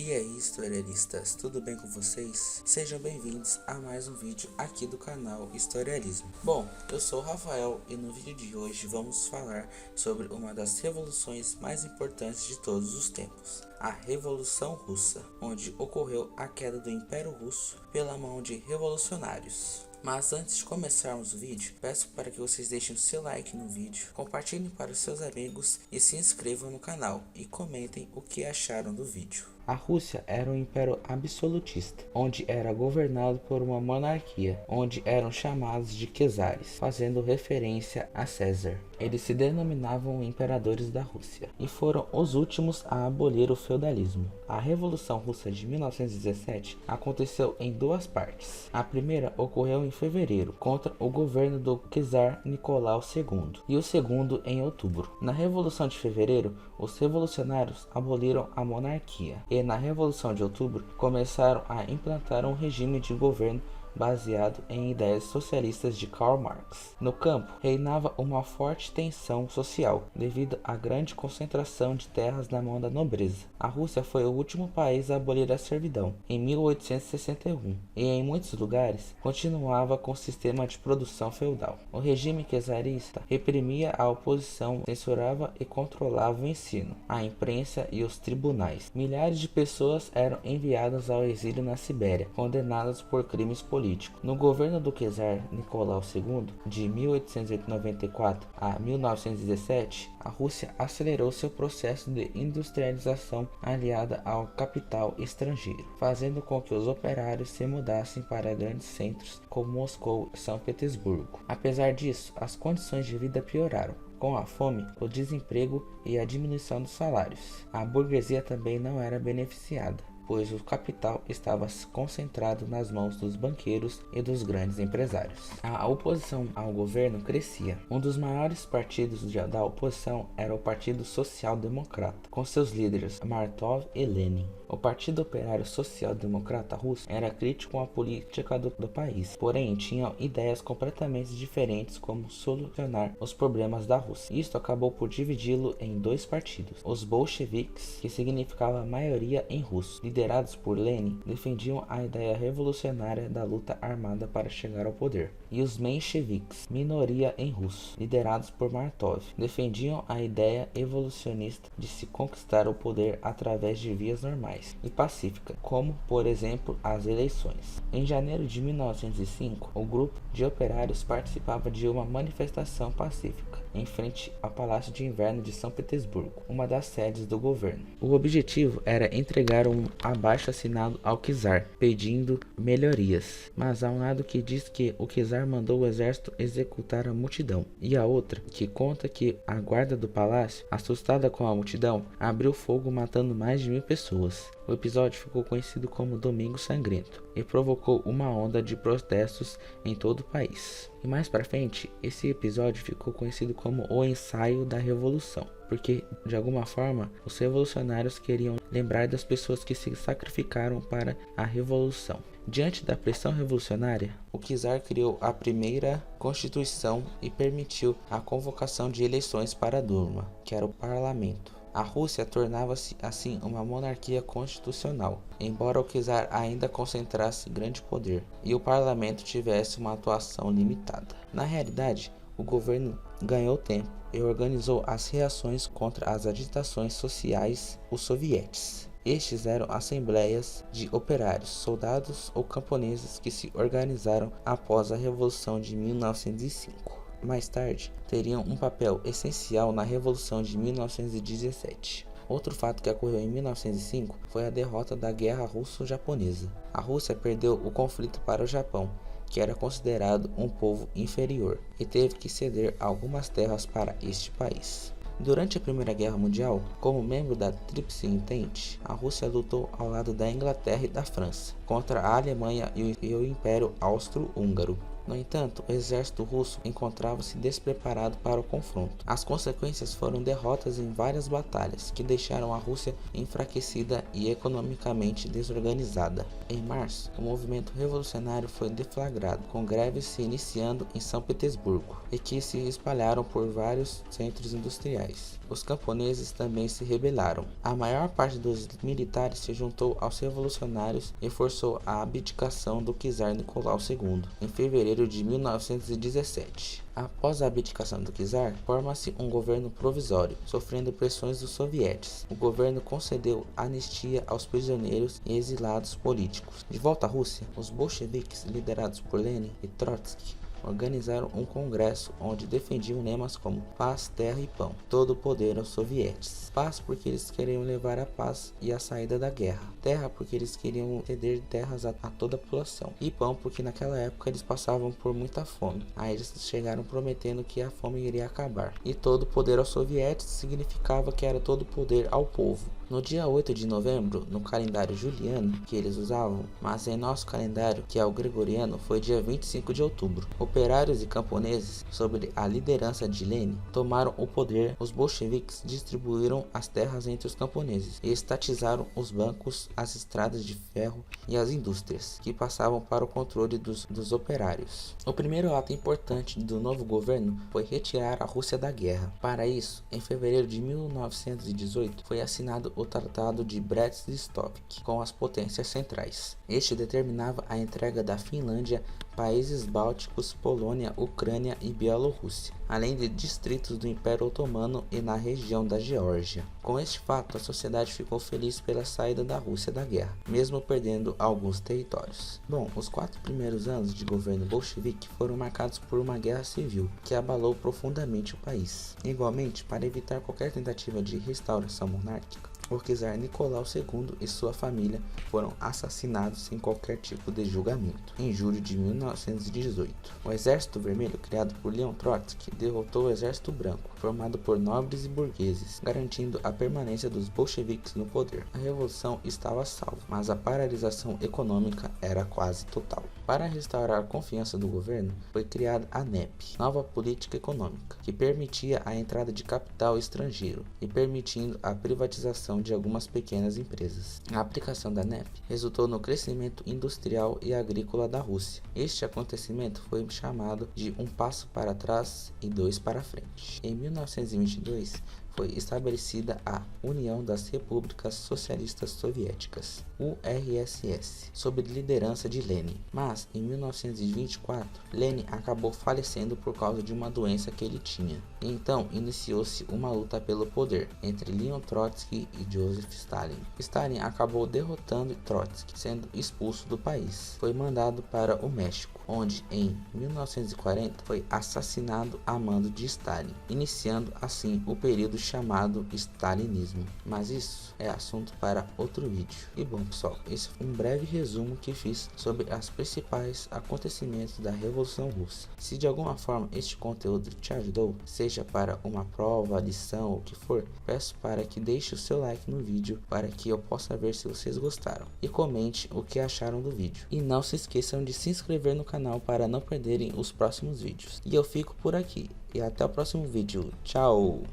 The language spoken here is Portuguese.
E aí, historialistas, tudo bem com vocês? Sejam bem-vindos a mais um vídeo aqui do canal Historialismo. Bom, eu sou o Rafael e no vídeo de hoje vamos falar sobre uma das revoluções mais importantes de todos os tempos, a Revolução Russa, onde ocorreu a queda do Império Russo pela mão de revolucionários. Mas antes de começarmos o vídeo, peço para que vocês deixem o seu like no vídeo, compartilhem para os seus amigos e se inscrevam no canal e comentem o que acharam do vídeo. A Rússia era um império absolutista, onde era governado por uma monarquia, onde eram chamados de czares, fazendo referência a César. Eles se denominavam imperadores da Rússia e foram os últimos a abolir o feudalismo. A Revolução Russa de 1917 aconteceu em duas partes. A primeira ocorreu em fevereiro, contra o governo do czar Nicolau II, e o segundo em outubro. Na Revolução de Fevereiro, os revolucionários aboliram a monarquia e na Revolução de Outubro começaram a implantar um regime de governo baseado em ideias socialistas de Karl Marx. No campo, reinava uma forte tensão social, devido à grande concentração de terras na mão da nobreza. A Rússia foi o último país a abolir a servidão, em 1861, e em muitos lugares continuava com o sistema de produção feudal. O regime czarista reprimia a oposição, censurava e controlava o ensino, a imprensa e os tribunais. Milhares de pessoas eram enviadas ao exílio na Sibéria, condenadas por crimes políticos. No governo do czar Nicolau II, de 1894 a 1917, a Rússia acelerou seu processo de industrialização aliada ao capital estrangeiro, fazendo com que os operários se mudassem para grandes centros como Moscou e São Petersburgo. Apesar disso, as condições de vida pioraram, com a fome, o desemprego e a diminuição dos salários. A burguesia também não era beneficiada, pois o capital estava concentrado nas mãos dos banqueiros e dos grandes empresários. A oposição ao governo crescia. Um dos maiores partidos da oposição era o Partido Social Democrata, com seus líderes Martov e Lenin. O Partido Operário Social Democrata Russo era crítico com a política do país, porém tinha ideias completamente diferentes como solucionar os problemas da Rússia. Isto acabou por dividi-lo em dois partidos. Os bolcheviques, que significava maioria em russo, liderados por Lenin, defendiam a ideia revolucionária da luta armada para chegar ao poder, e os mencheviques, minoria em russo, liderados por Martov, defendiam a ideia evolucionista de se conquistar o poder através de vias normais e pacíficas, como, por exemplo, as eleições. Em janeiro de 1905, o grupo de operários participava de uma manifestação pacífica em frente ao Palácio de Inverno de São Petersburgo, uma das sedes do governo. O objetivo era entregar um abaixo-assinado ao czar, pedindo melhorias, mas há um lado que diz que o czar mandou o exército executar a multidão, e a outra que conta que a guarda do palácio, assustada com a multidão, abriu fogo matando mais de 1000 pessoas. O episódio ficou conhecido como Domingo Sangrento e provocou uma onda de protestos em todo o país. E mais para frente, esse episódio ficou conhecido como o ensaio da revolução, porque de alguma forma os revolucionários queriam lembrar das pessoas que se sacrificaram para a revolução. Diante da pressão revolucionária, o czar criou a primeira constituição e permitiu a convocação de eleições para a Duma, que era o parlamento. A Rússia tornava-se assim uma monarquia constitucional, embora o czar ainda concentrasse grande poder e o parlamento tivesse uma atuação limitada. Na realidade, o governo ganhou tempo e organizou as reações contra as agitações sociais, os sovietes. Estes eram assembleias de operários, soldados ou camponeses que se organizaram após a Revolução de 1905. Mais tarde, teriam um papel essencial na Revolução de 1917. Outro fato que ocorreu em 1905 foi a derrota da Guerra Russo-Japonesa. A Rússia perdeu o conflito para o Japão, que era considerado um povo inferior, e teve que ceder algumas terras para este país. Durante a Primeira Guerra Mundial, como membro da Tríplice Entente, a Rússia lutou ao lado da Inglaterra e da França, contra a Alemanha e o Império Austro-Húngaro. No entanto, o exército russo encontrava-se despreparado para o confronto. As consequências foram derrotas em várias batalhas, que deixaram a Rússia enfraquecida e economicamente desorganizada. Em março, o movimento revolucionário foi deflagrado, com greves se iniciando em São Petersburgo, e que se espalharam por vários centros industriais. Os camponeses também se rebelaram. A maior parte dos militares se juntou aos revolucionários e forçou a abdicação do czar Nicolau II em fevereiro de 1917. Após a abdicação do czar, forma-se um governo provisório, sofrendo pressões dos sovietes. O governo concedeu anistia aos prisioneiros e exilados políticos. De volta à Rússia, os bolcheviques, liderados por Lenin e Trotsky, organizaram um congresso onde defendiam lemas como paz, terra e pão. Todo o poder aos sovietes. Paz porque eles queriam levar a paz e a saída da guerra. Terra porque eles queriam ceder terras a toda a população. E pão porque naquela época eles passavam por muita fome. Aí eles chegaram prometendo que a fome iria acabar. E todo o poder aos sovietes significava que era todo o poder ao povo. No dia 8 de novembro, no calendário juliano que eles usavam, mas em nosso calendário, que é o gregoriano, foi dia 25 de outubro. Operários e camponeses, sob a liderança de Lenin, tomaram o poder. Os bolcheviques distribuíram as terras entre os camponeses e estatizaram os bancos, as estradas de ferro e as indústrias, que passavam para o controle dos operários. O primeiro ato importante do novo governo foi retirar a Rússia da guerra. Para isso, em fevereiro de 1918, foi assinado o Tratado de Brest-Litovsk com as potências centrais. Este determinava a entrega da Finlândia, países bálticos, Polônia, Ucrânia e Bielorrússia, além de distritos do Império Otomano e na região da Geórgia. Com este fato, a sociedade ficou feliz pela saída da Rússia da guerra, mesmo perdendo alguns territórios. Bom, os 4 primeiros anos de governo bolchevique foram marcados por uma guerra civil que abalou profundamente o país. Igualmente, para evitar qualquer tentativa de restauração monárquica, o czar Nicolau II e sua família foram assassinados sem qualquer tipo de julgamento, em julho de 1918. O Exército Vermelho, criado por Leon Trotsky, derrotou o Exército Branco, formado por nobres e burgueses, garantindo a permanência dos bolcheviques no poder. A revolução estava salva, mas a paralisação econômica era quase total. Para restaurar a confiança do governo, foi criada a NEP, nova política econômica, que permitia a entrada de capital estrangeiro e permitindo a privatização de algumas pequenas empresas. A aplicação da NEP resultou no crescimento industrial e agrícola da Rússia. Este acontecimento foi chamado de um passo para trás e 2 para frente. Em 1922, foi estabelecida a União das Repúblicas Socialistas Soviéticas, URSS, sob liderança de Lenin. Mas, em 1924, Lenin acabou falecendo por causa de uma doença que ele tinha. Então, iniciou-se uma luta pelo poder entre Leon Trotsky e Joseph Stalin. Stalin acabou derrotando Trotsky, sendo expulso do país. Foi mandado para o México, onde, em 1940, foi assassinado a mando de Stalin, iniciando assim o período chamado Stalinismo. Mas isso é assunto para outro vídeo. E bom pessoal, esse foi um breve resumo que fiz sobre os principais acontecimentos da Revolução Russa. Se de alguma forma este conteúdo te ajudou, seja para uma prova, lição ou o que for, peço para que deixe o seu like no vídeo para que eu possa ver se vocês gostaram e comente o que acharam do vídeo. E não se esqueçam de se inscrever no canal para não perderem os próximos vídeos. E eu fico por aqui e até o próximo vídeo. Tchau!